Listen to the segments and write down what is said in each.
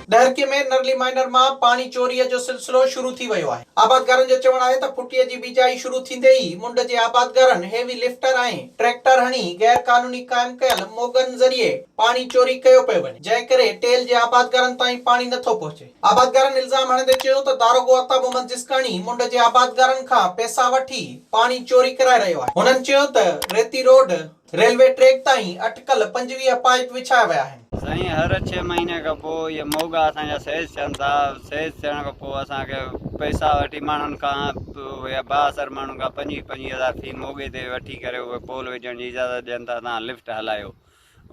दहरके में नरली माइनर में पानी चोरी जो सिलसिलो शुरू थी वियो आहे। आबादगारनि जो चवण आहे त फुटीअ जी बिजाई शुरू थींदे ई मुंड जे आबादगारनि हेवी लिफ्टर ऐं ट्रैक्टर हणी गैर कानूनी कायम कयल मोगन ज़रिए पानी चोरी कयो पियो वञे, जंहिं करे टेल जे आबादगारनि ताईं पानी नथो पहुचे। आबादगारनि इल्ज़ाम हणंदे चयो त दारोगो अता मोहम्मद जिस्कानी मुंड जे आबादगारनि खां पैसा वठी पानी चोरी कराए रहियो आहे। हुननि चयो त रेती रोड रेलवे ट्रैक ताईं अटकल 25 पाइप विछाया विया आहिनि। साईं हर 6 महीने का पोइ ये मोगा असांजा सेज थियनि था। सेज थियण खां पोइ असांखे पैसा वठी माण्हुनि खां या 72 माण्हुनि खां 25,000 फी मोगे ते वठी करे उहे पोल विझण जी इजाज़त ॾियनि था, तव्हां लिफ्ट हलायो।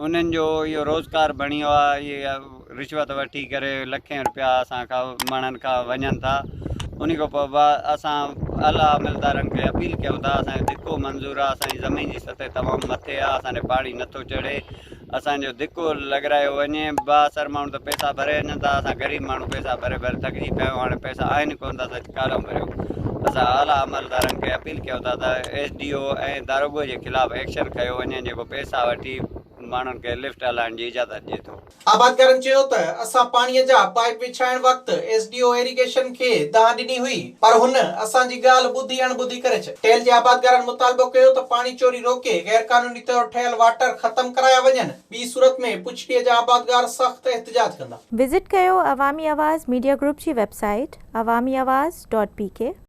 उन्हनि जो इहो रोज़गार बणियो आहे। इहे रिश्वत वठी करे लखें रुपया असांखां माण्हुनि खां वञनि था। उन खां पोइ असां आला अमलदारनि खे अपील कयूं था, असांजो धिको मंज़ूरु आहे। असांजी ज़मीन जी सतह तमामु मथे आहे, असांजे पाणी नथो चढ़े, असांजो धिको लॻरायो वञे। 72 माण्हू त पैसा भरे वञनि था, असां ग़रीब माण्हू पैसा भरे भरे थकिजी पिया आहियूं। हाणे पैसा आहिनि कोन था त काॾों भरियूं। असां आला अमलदारनि खे अपील कयूं था त SDO ऐं दारोगो जे ख़िलाफ़ु एक्शन खयो वञे, जेको पैसा वठी माण्हुनि खे लिफ्ट हलाइण जी इजाज़त ॾिए थो। आबादगारनि चयो त असां पाणीअ जा पाइप विछाइण वक़्तु SDO इरिगेशन खे दाह ॾिनी हुई, पर हुन असांजी ॻाल्हि ॿुधी अणॿुधी करे छॾी। टेल जे आबादगारनि मुतालबो कयो त पाणी चोरी रोके गैर कानूनी तौर ठहियल वाटर ख़त्म कराया वञनि। ॿी सूरत में पुछड़ीअ जा आबादगार सख़्त एहतिजाज कंदा। विज़िट कयो अवामी आवाज़ मीडिया ग्रुप जी वेबसाइट awamiawaz.pk।